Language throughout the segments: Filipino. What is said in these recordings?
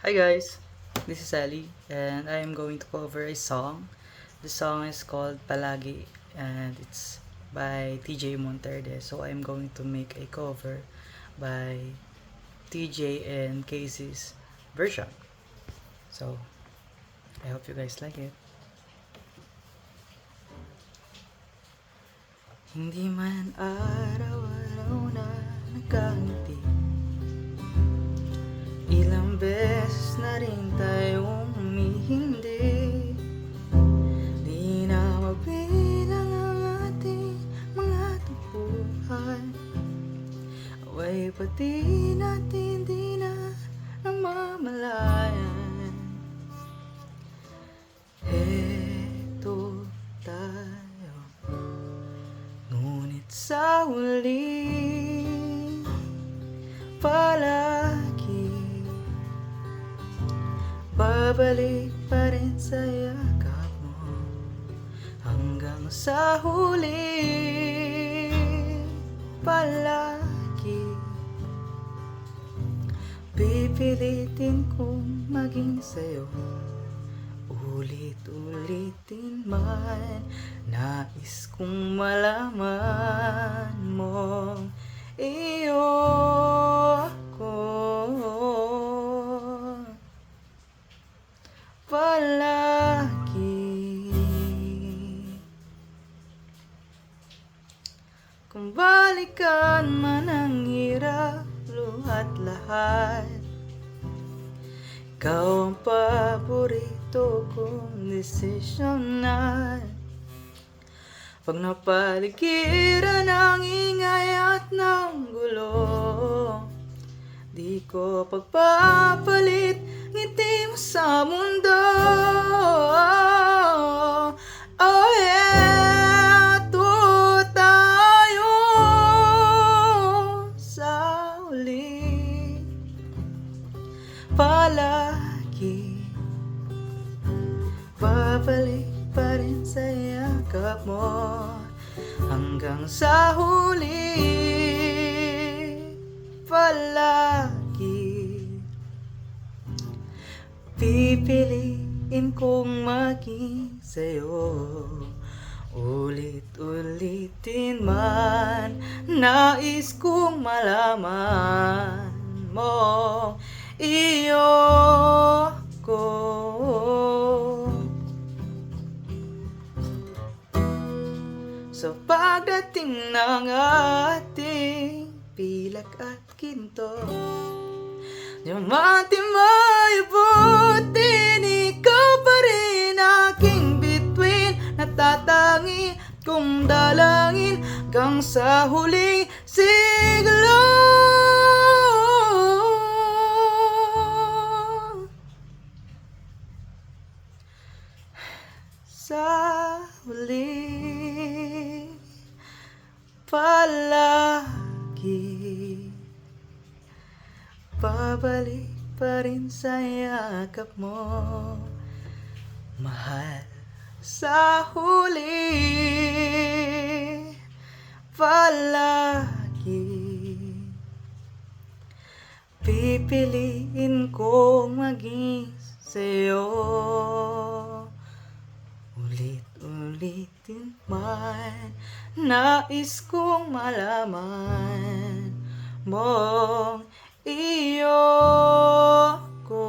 Hi guys, this is Ali and I am going to cover a song. The song is called Palagi and it's by TJ Monterde. So I'm going to make a cover by TJ and Casey's version. So I hope you guys like it. Hindi man araw-araw na nagkangiti, ilang beses na rin tayong humihindi. Di na mabilang ang ating mga tampuhan, away pati natin di na namamalayan. Heto tayo, ngunit sa huli palagi babalik pa rin sa yakap mo, hanggang sa huli palagi pipilitin kong maging sa'yo. Ulit-ulitin man, nais kong malaman mo, iyo ako palagi. Kung balikan man ang hirap, luhat lahat, ikaw ang paborito kong desisyonan. Pag napaligiran ng ingay at ng gulo, di ko pagpapalit ngiti mo sa mundo. Oh yeah, tayo sa uli palagi babalik pa rin sa yakap mo, hanggang sa huli palagi pipiliin kong maging sa'yo. Ulit-ulitin man, nais kong malaman mo, iyo ko. Sa pagdating ng ating pilak at ginto, diamante may butin, ikaw pa rin aking bituin, natatangi kong dalangin hanggang sa huling siglo. Sa huli palagi babalik pa rin sa yakap mo, mahal. Sa huli palagi pipiliin kong maging sa'yo. Ulit-ulitin man, nais kong malaman mong iyo ko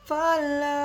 palagi.